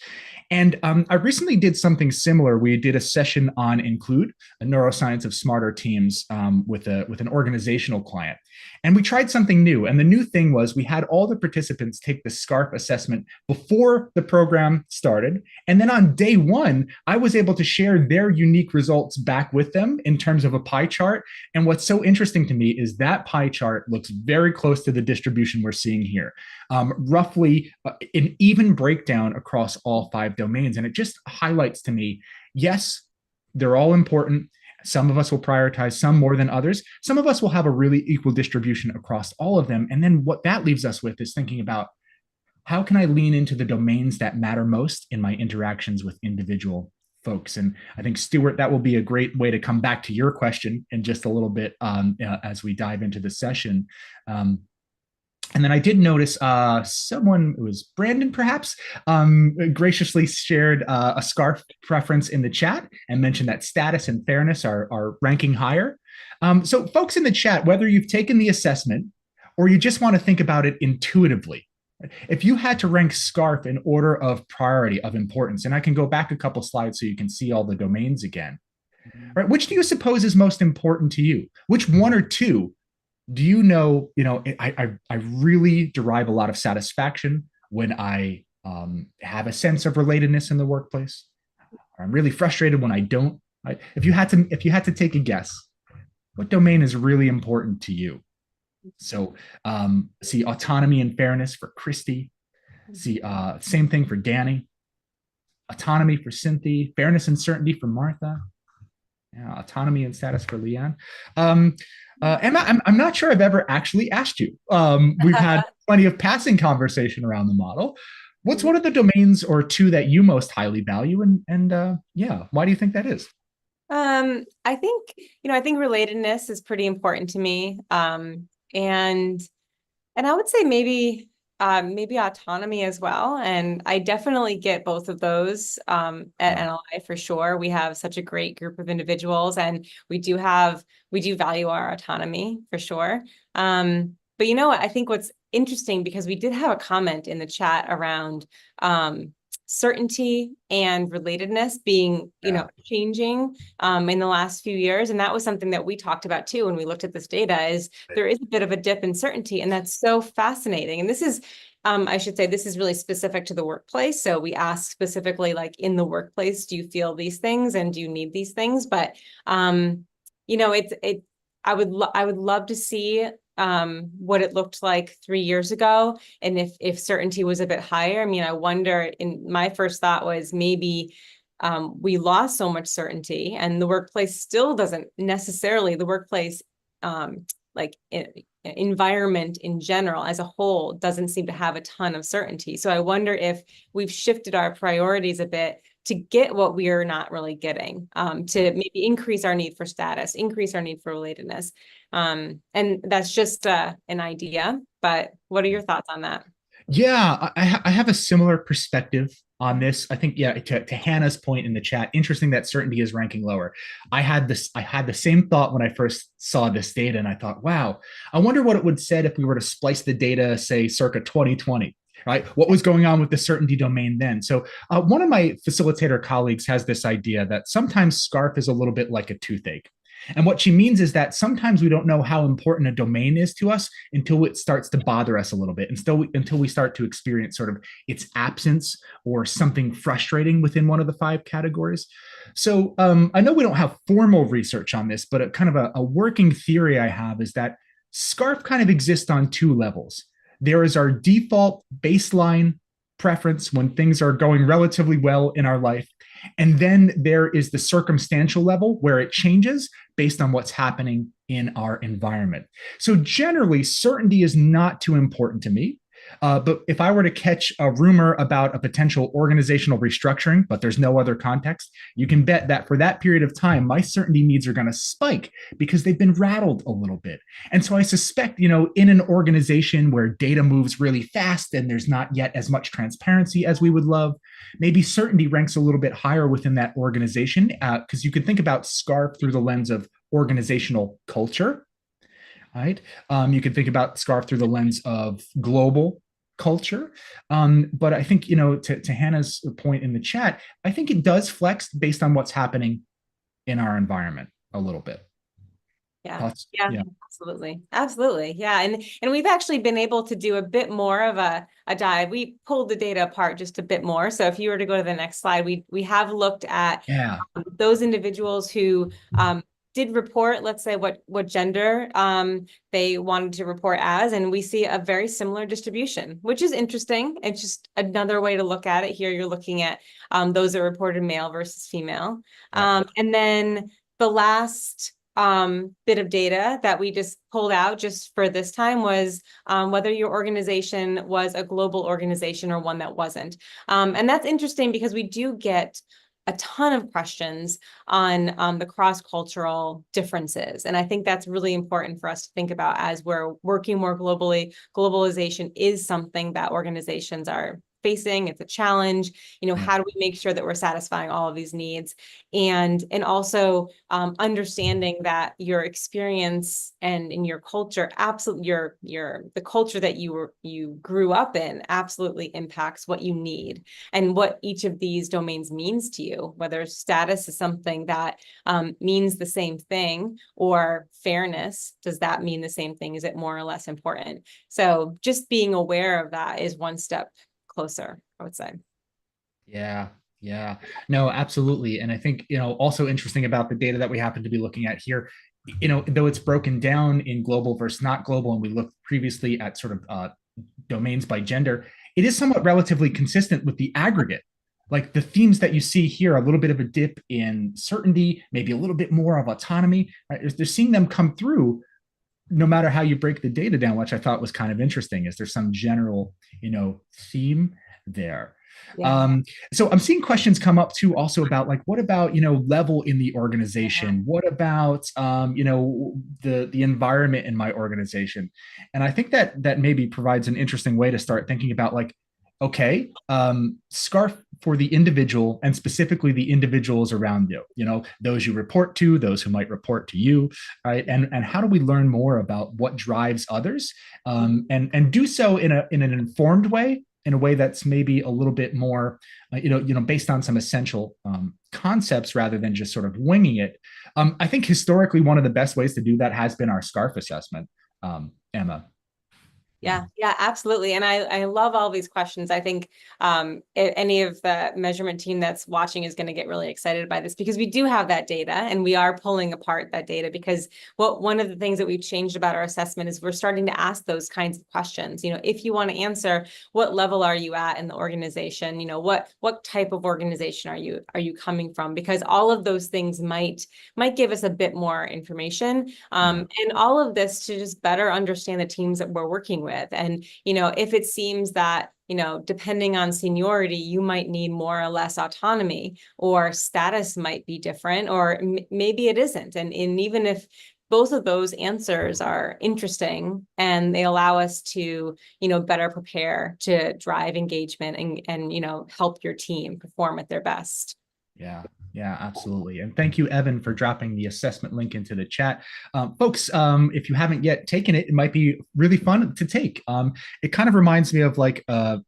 And I recently did something similar. We did a session on Include, a neuroscience of smarter teams, with an organizational client. And we tried something new. And the new thing was we had all the participants take the SCARF assessment before the program started. And then on day 1, I was able to share their unique results back with them in terms of a pie chart. And what's so interesting to me is that pie chart looks very close to the distribution we're seeing here. Roughly an even breakdown across all 5 domains. And it just highlights to me, yes, they're all important. Some of us will prioritize some more than others. Some of us will have a really equal distribution across all of them. And then what that leaves us with is thinking about, how can I lean into the domains that matter most in my interactions with individual folks? And I think, Stuart, that will be a great way to come back to your question in just a little bit as we dive into the session. And then I did notice someone, it was Brandon perhaps, graciously shared a SCARF preference in the chat and mentioned that status and fairness are ranking higher. So folks in the chat, whether you've taken the assessment or you just want to think about it intuitively, If you had to rank SCARF in order of priority of importance, and I can go back a couple slides so you can see all the domains again, right? Which do you suppose is most important to you? Which one or two do you know? I really derive a lot of satisfaction when I have a sense of relatedness in the workplace. I'm really frustrated when I don't. If you had to take a guess, what domain is really important to you? So see autonomy and fairness for Christy. See same thing for Danny. Autonomy for Cynthia. Fairness and certainty for Martha. Yeah, autonomy and status for Leanne. Emma, I'm not sure I've ever actually asked you. We've had plenty of passing conversation around the model. What's one of the domains or two that you most highly value, and yeah, why do you think that is? I think, I think relatedness is pretty important to me. And I would say maybe autonomy as well. And I definitely get both of those at NLI for sure. We have such a great group of individuals, and we do value our autonomy for sure. But I think what's interesting, because we did have a comment in the chat around certainty and relatedness being, changing in the last few years. And that was something that we talked about too when we looked at this data, is there is a bit of a dip in certainty. And that's so fascinating. And this is, I should say, this is really specific to the workplace. So we ask specifically, like, in the workplace, do you feel these things and do you need these things? But, I would love to see what it looked like 3 years ago, and if certainty was a bit higher. I mean, I wonder, my first thought was maybe we lost so much certainty, and the workplace still doesn't necessarily, the workplace environment in general as a whole doesn't seem to have a ton of certainty. So I wonder if we've shifted our priorities a bit to get what we are not really getting, to maybe increase our need for status, increase our need for relatedness. And that's just an idea, but what are your thoughts on that? Yeah, I have a similar perspective on this. I think, yeah, to Hannah's point in the chat, interesting that certainty is ranking lower. I had the same thought when I first saw this data, and I thought, wow, I wonder what it would said if we were to splice the data, say, circa 2020. Right? What was going on with the certainty domain then? So one of my facilitator colleagues has this idea that sometimes SCARF is a little bit like a toothache. And what she means is that sometimes we don't know how important a domain is to us until it starts to bother us a little bit, until we start to experience sort of its absence or something frustrating within one of the 5 categories. So I know we don't have formal research on this, but kind of a working theory I have is that SCARF kind of exists on 2 levels. There is our default baseline preference when things are going relatively well in our life. And then there is the circumstantial level where it changes based on what's happening in our environment. So generally, certainty is not too important to me. But if I were to catch a rumor about a potential organizational restructuring, but there's no other context, you can bet that for that period of time, my certainty needs are going to spike because they've been rattled a little bit. And so I suspect, in an organization where data moves really fast and there's not yet as much transparency as we would love, maybe certainty ranks a little bit higher within that organization, because you could think about SCARF through the lens of organizational culture. Right? You can think about SCARF through the lens of global culture. But I think, to Hannah's point in the chat, I think it does flex based on what's happening in our environment a little bit. Yeah. Absolutely. Absolutely. Yeah. And we've actually been able to do a bit more of a dive. We pulled the data apart just a bit more. So if you were to go to the next slide, we have looked at those individuals who did report, let's say, what gender they wanted to report as, and we see a very similar distribution, which is interesting. It's just another way to look at it. Here you're looking at those that reported male versus female. And then the last bit of data that we just pulled out just for this time was whether your organization was a global organization or one that wasn't. And that's interesting because we do get a ton of questions on the cross-cultural differences. And I think that's really important for us to think about as we're working more globally. Globalization is something that organizations are facing. It's a challenge. How do we make sure that we're satisfying all of these needs? And also understanding that your experience and in your culture, absolutely the culture that you grew up in absolutely impacts what you need and what each of these domains means to you, whether status is something that means the same thing, or fairness, does that mean the same thing? Is it more or less important? So just being aware of that is one step closer, I would say. Yeah. Yeah. No, absolutely. And I think, also interesting about the data that we happen to be looking at here, though it's broken down in global versus not global, and we looked previously at sort of domains by gender, it is somewhat relatively consistent with the aggregate. Like the themes that you see here, a little bit of a dip in certainty, maybe a little bit more of autonomy, right? They're seeing them come through no matter how you break the data down, which I thought was kind of interesting. Is there some general, theme there? Yeah. So I'm seeing questions come up too, also about like, what about level in the organization? What about the environment in my organization? And I think that maybe provides an interesting way to start thinking about like, okay, scarf for the individual and specifically the individuals around you, those you report to, those who might report to you, right? And how do we learn more about what drives others, and do so in an informed way, in a way that's maybe a little bit more, based on some essential concepts rather than just sort of winging it. I think historically one of the best ways to do that has been our SCARF assessment, Emma. Yeah, absolutely. And I love all these questions. I think any of the measurement team that's watching is going to get really excited by this, because we do have that data and we are pulling apart that data, because one of the things that we've changed about our assessment is we're starting to ask those kinds of questions. If you want to answer, what level are you at in the organization? What type of organization are you coming from? Because all of those things might give us a bit more information, and all of this to just better understand the teams that we're working with. And, if it seems that, depending on seniority, you might need more or less autonomy, or status might be different, or maybe it isn't. And even if both of those answers are interesting and they allow us to, better prepare to drive engagement and help your team perform at their best. Yeah, absolutely. And thank you, Evan, for dropping the assessment link into the chat. Folks, if you haven't yet taken it, it might be really fun to take. It kind of reminds me of like a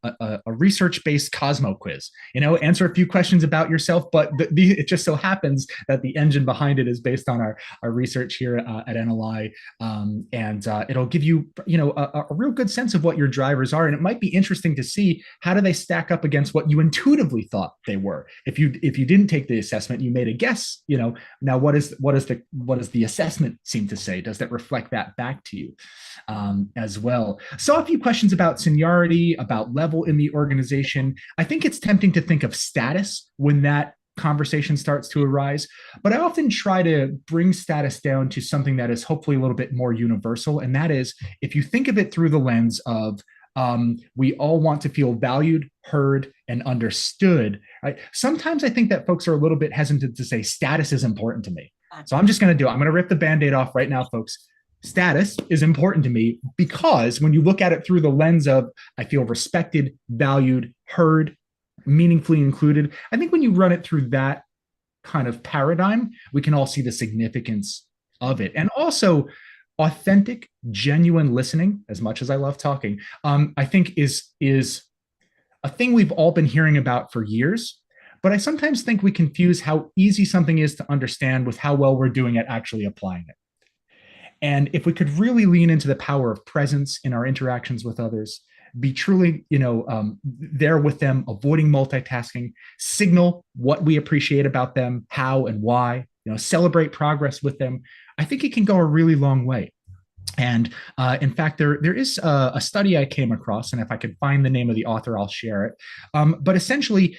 research-based Cosmo quiz. Answer a few questions about yourself, but it just so happens that the engine behind it is based on our research here at NLI. And it'll give you, a real good sense of what your drivers are. And it might be interesting to see how do they stack up against what you intuitively thought they were. If you didn't take the assessment, you made a guess, now what does the assessment seem to say? Does that reflect that back to you as well? Saw a few questions about seniority, about level in the organization. I think it's tempting to think of status when that conversation starts to arise, but I often try to bring status down to something that is hopefully a little bit more universal. And that is, if you think of it through the lens of we all want to feel valued, heard, and understood. Right? Sometimes I think that folks are a little bit hesitant to say status is important to me. So I'm just going to do it. I'm going to rip the Band-Aid off right now, folks. Status is important to me because when you look at it through the lens of I feel respected, valued, heard, meaningfully included, I think when you run it through that kind of paradigm, we can all see the significance of it. And also, authentic, genuine listening, as much as I love talking, I think is a thing we've all been hearing about for years. But I sometimes think we confuse how easy something is to understand with how well we're doing at actually applying it. And if we could really lean into the power of presence in our interactions with others, be truly, there with them, avoiding multitasking, signal what we appreciate about them, how and why, celebrate progress with them, I think it can go a really long way. And in fact, there is a study I came across, and if I could find the name of the author, I'll share it. But essentially,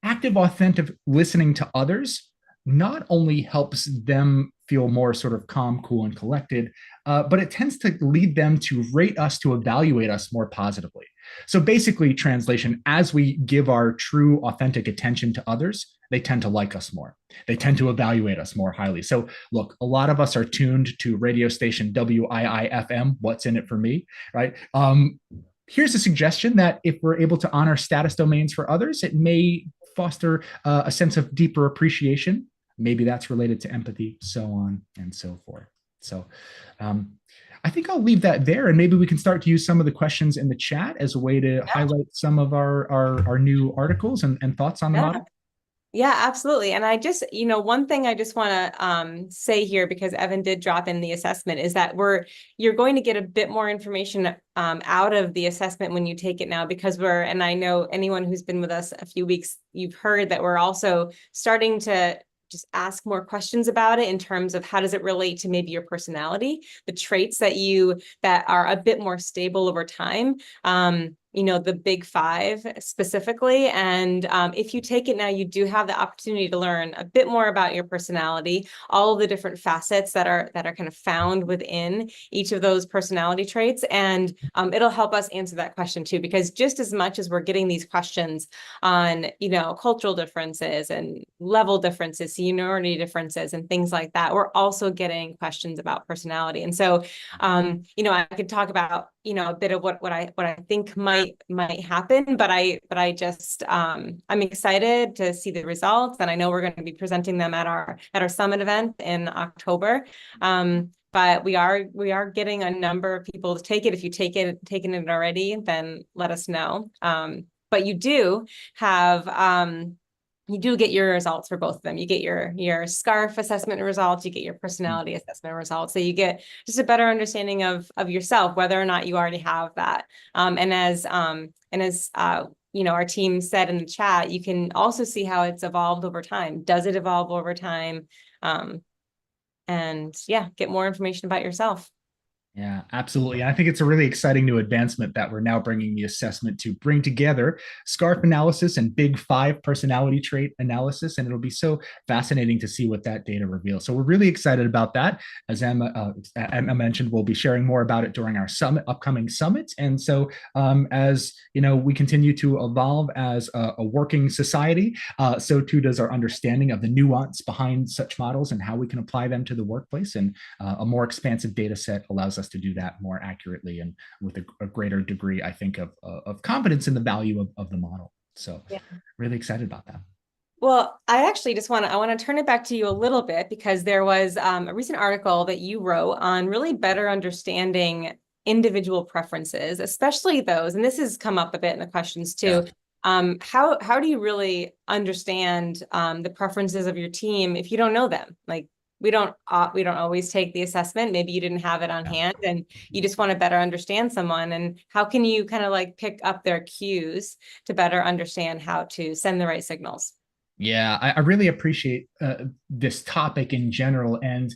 active, authentic listening to others not only helps them feel more sort of calm, cool, and collected, but it tends to lead them to rate us, to evaluate us more positively. So basically, translation, as we give our true, authentic attention to others, they tend to like us more. They tend to evaluate us more highly. So look, a lot of us are tuned to radio station WIIFM, What's in It for Me, right? here's a suggestion that if we're able to honor status domains for others, it may foster a sense of deeper appreciation. Maybe that's related to empathy, so on and so forth. So um, I think I'll leave that there, and maybe we can start to use some of the questions in the chat as a way to highlight some of our new articles and thoughts on the Yeah. model. Yeah, absolutely. And I just, one thing I just want to say here, because Evan did drop in the assessment, is that you're going to get a bit more information out of the assessment when you take it now, because and I know anyone who's been with us a few weeks, you've heard that we're also starting to just ask more questions about it in terms of how does it relate to maybe your personality, the traits that are a bit more stable over time. The big five specifically. And if you take it now, you do have the opportunity to learn a bit more about your personality, all of the different facets that are kind of found within each of those personality traits. And it'll help us answer that question too, because just as much as we're getting these questions on, cultural differences and level differences, seniority differences, and things like that, we're also getting questions about personality. And so, I could talk about, a bit of what I think might happen, but I just I'm excited to see the results, and I know we're going to be presenting them at our summit event in October. But we are getting a number of people to take it. If you taken it already, then let us know. But you do get your results for both of them. You get your SCARF assessment results, you get your personality assessment results. So you get just a better understanding of yourself, whether or not you already have that. And as our team said in the chat, you can also see how it's evolved over time. Does it evolve over time? And yeah, get more information about yourself. Yeah, absolutely. I think it's a really exciting new advancement that we're now bringing the assessment to bring together SCARF analysis and Big Five personality trait analysis. And it'll be so fascinating to see what that data reveals. So we're really excited about that. As Emma mentioned, we'll be sharing more about it during our upcoming summits. And so as we continue to evolve as a working society, so too does our understanding of the nuance behind such models and how we can apply them to the workplace. And a more expansive data set allows us to do that more accurately and with a greater degree, I think, of confidence in the value of the model. So yeah, really excited about that. Well, I actually I want to turn it back to you a little bit, because there was a recent article that you wrote on really better understanding individual preferences, especially those, and this has come up a bit in the questions too. Yeah. How do you really understand the preferences of your team if you don't know them? Like, we don't always take the assessment. Maybe you didn't have it on hand and you just want to better understand someone. And how can you kind of like pick up their cues to better understand how to send the right signals? Yeah, I really appreciate this topic in general. And,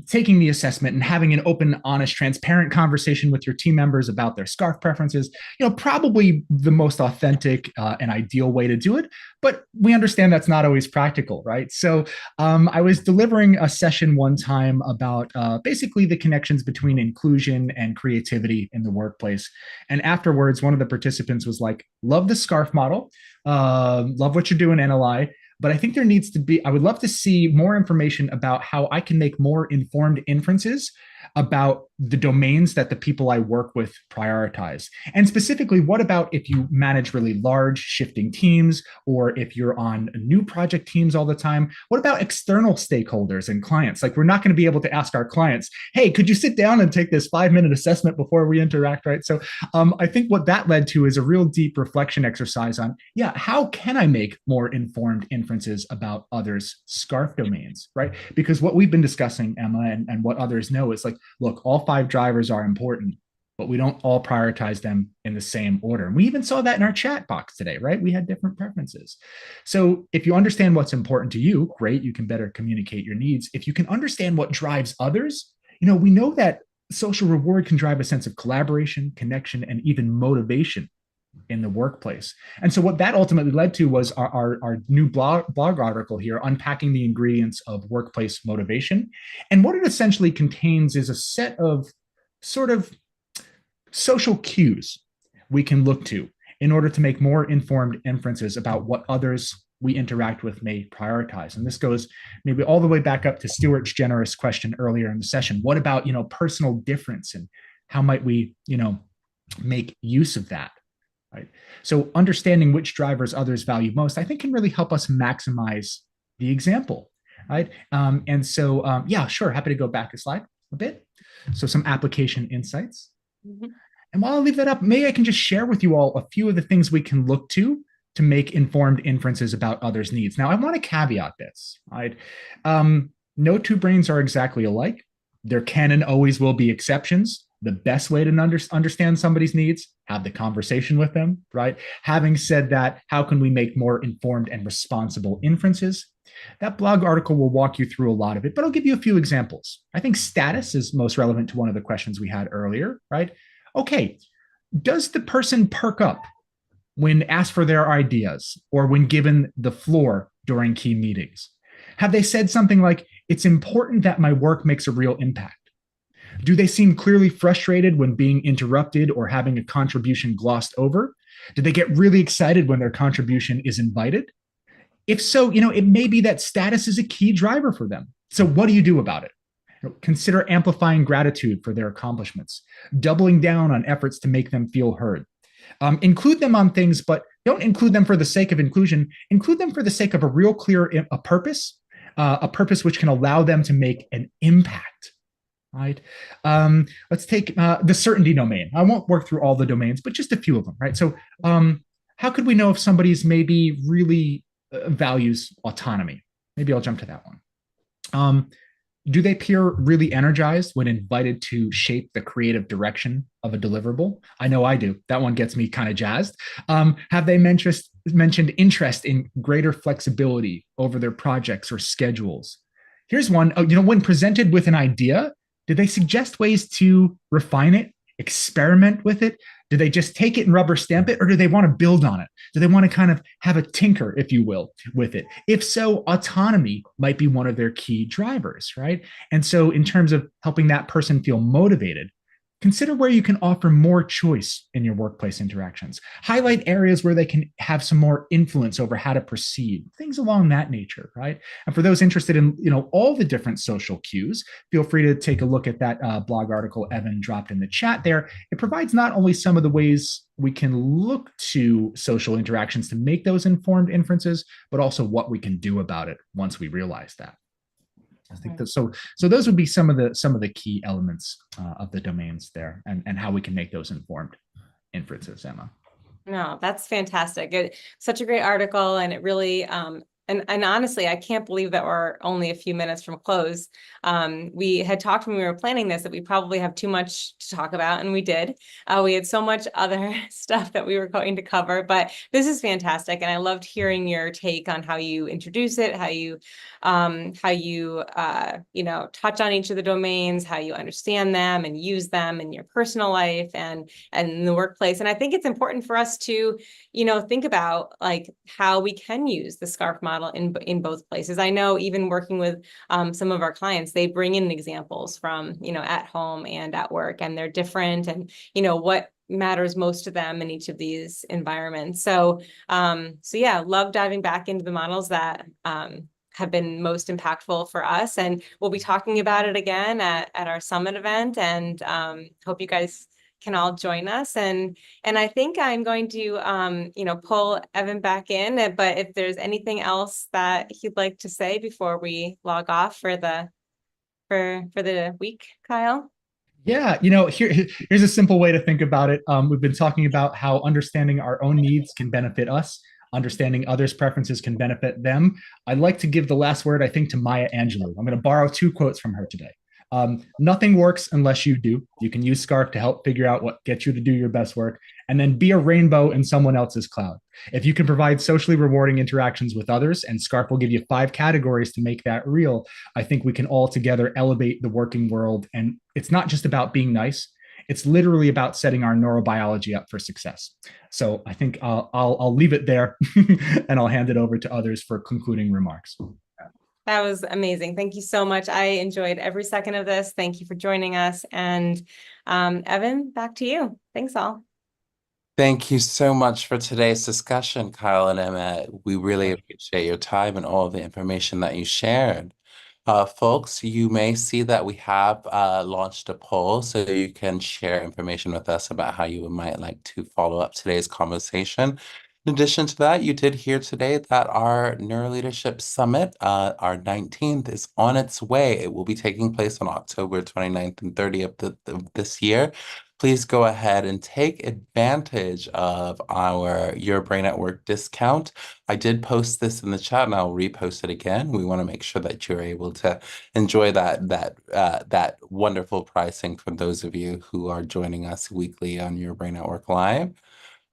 taking the assessment and having an open, honest, transparent conversation with your team members about their SCARF preferences, probably the most authentic and ideal way to do it. But we understand that's not always practical, right? So I was delivering a session one time about basically the connections between inclusion and creativity in the workplace. And afterwards, one of the participants was like, love the SCARF model, love what you're doing, NLI. But I think I would love to see more information about how I can make more informed inferences about the domains that the people I work with prioritize. And specifically, what about if you manage really large shifting teams, or if you're on new project teams all the time? What about external stakeholders and clients? Like, we're not going to be able to ask our clients, hey, could you sit down and take this 5-minute assessment before we interact, right? So I think what that led to is a real deep reflection exercise on, how can I make more informed inferences about others' SCARF domains, right? Because what we've been discussing, Emma, and what others know is like, look, all 5 drivers are important, but we don't all prioritize them in the same order. And we even saw that in our chat box today, right? We had different preferences. So if you understand what's important to you, great, you can better communicate your needs. If you can understand what drives others, we know that social reward can drive a sense of collaboration, connection, and even motivation in the workplace. And so what that ultimately led to was our new blog article here, unpacking the ingredients of workplace motivation. And what it essentially contains is a set of sort of social cues we can look to in order to make more informed inferences about what others we interact with may prioritize. And this goes maybe all the way back up to Stuart's generous question earlier in the session. What about, personal difference, and how might we, make use of that. Right. So understanding which drivers others value most, I think, can really help us maximize the example. Right. Yeah, sure. Happy to go back a slide a bit. So some application insights. Mhm. And while I leave that up, maybe I can just share with you all a few of the things we can look to make informed inferences about others' needs. Now, I want to caveat this, right? No two brains are exactly alike. There can and always will be exceptions. The best way to understand somebody's needs, have the conversation with them, right? Having said that, how can we make more informed and responsible inferences? That blog article will walk you through a lot of it, but I'll give you a few examples. I think status is most relevant to one of the questions we had earlier, right? Okay, does the person perk up when asked for their ideas or when given the floor during key meetings? Have they said something like, it's important that my work makes a real impact? Do they seem clearly frustrated when being interrupted or having a contribution glossed over? Do they get really excited when their contribution is invited? If so, it may be that status is a key driver for them. So what do you do about it? Consider amplifying gratitude for their accomplishments, doubling down on efforts to make them feel heard. Include them on things, but don't include them for the sake of inclusion. Include them for the sake of a real clear a purpose which can allow them to make an impact. Right. Let's take the certainty domain. I won't work through all the domains, but just a few of them. Right. So, how could we know if somebody's maybe really values autonomy? Maybe I'll jump to that one. Do they appear really energized when invited to shape the creative direction of a deliverable? I know I do. That one gets me kind of jazzed. Have they mentioned interest in greater flexibility over their projects or schedules? Here's one. When presented with an idea, did they suggest ways to refine it, experiment with it? Do they just take it and rubber stamp it, or do they want to build on it? Do they want to kind of have a tinker, if you will, with it? If so, autonomy might be one of their key drivers, right? And so, in terms of helping that person feel motivated, consider where you can offer more choice in your workplace interactions. Highlight areas where they can have some more influence over how to proceed, things along that nature, right? And for those interested in, all the different social cues, feel free to take a look at that blog article Evan dropped in the chat there. It provides not only some of the ways we can look to social interactions to make those informed inferences, but also what we can do about it once we realize that. I think that so those would be some of the key elements of the domains there, and how we can make those informed inferences, Emma. No, that's fantastic. Such a great article, and it really and honestly, I can't believe that we're only a few minutes from close. We had talked when we were planning this that we probably have too much to talk about, and we did. We had so much other stuff that we were going to cover, but this is fantastic, and I loved hearing your take on how you introduce it, how you touch on each of the domains, how you understand them and use them in your personal life and in the workplace. And I think it's important for us to think about like how we can use the SCARF model in both places. I know even working with some of our clients, they bring in examples from at home and at work, and they're different, and what matters most to them in each of these environments. So yeah, love diving back into the models that have been most impactful for us, and we'll be talking about it again at our summit event, and hope you guys can all join us. And I think I'm going to pull Evan back in, but if there's anything else that he'd like to say before we log off for the week, Kyle. Yeah, here's a simple way to think about it. We've been talking about how understanding our own needs can benefit us. Understanding others' preferences can benefit them. I'd like to give the last word, I think, to Maya Angelou. I'm going to borrow 2 quotes from her today. Nothing works unless you do. You can use SCARF to help figure out what gets you to do your best work, and then be a rainbow in someone else's cloud. If you can provide socially rewarding interactions with others, and SCARF will give you 5 categories to make that real, I think we can all together elevate the working world. And it's not just about being nice. It's literally about setting our neurobiology up for success. So I think I'll leave it there and I'll hand it over to others for concluding remarks. That was amazing. Thank you so much. I enjoyed every second of this. Thank you for joining us. And Evan, back to you. Thanks all. Thank you so much for today's discussion, Kyle and Emma. We really appreciate your time and all of the information that you shared. Folks, you may see that we have launched a poll so you can share information with us about how you might like to follow up today's conversation. In addition to that, you did hear today that our Neuroleadership Summit, our 19th, is on its way. It will be taking place on October 29th and 30th of this year. Please go ahead and take advantage of our Your Brain at Work discount. I did post this in the chat and I'll repost it again. We want to make sure that you're able to enjoy that wonderful pricing for those of you who are joining us weekly on Your Brain at Work Live.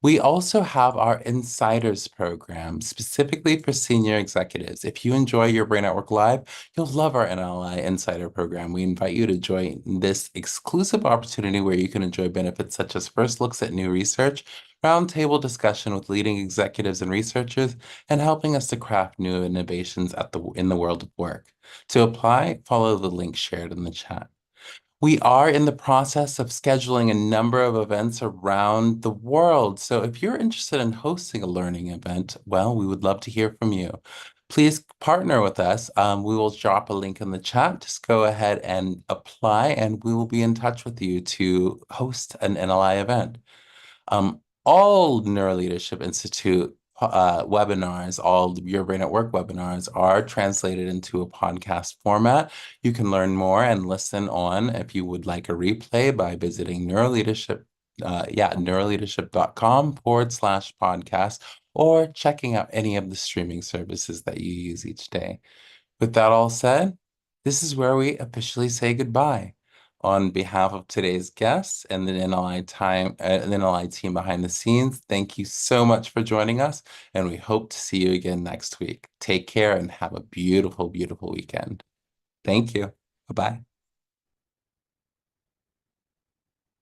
We also have our Insiders program specifically for senior executives. If you enjoy Your Brain at Work Live, you'll love our NLI Insider program. We invite you to join this exclusive opportunity where you can enjoy benefits such as first looks at new research, roundtable discussion with leading executives and researchers, and helping us to craft new innovations in the world of work. To apply, follow the link shared in the chat. We are in the process of scheduling a number of events around the world. So if you're interested in hosting a learning event, well, we would love to hear from you. Please partner with us. We will drop a link in the chat. Just go ahead and apply, and we will be in touch with you to host an NLI event. All Neuroleadership Institute webinars, all Your Brain at Work webinars are translated into a podcast format. You can learn more and listen on if you would like a replay by visiting neuroleadership.com/podcast or checking out any of the streaming services that you use each day. With that all said, this is where we officially say goodbye. On behalf of today's guests and the NLI team behind the scenes, thank you so much for joining us, and we hope to see you again next week. Take care and have a beautiful, beautiful weekend. Thank you. Bye-bye.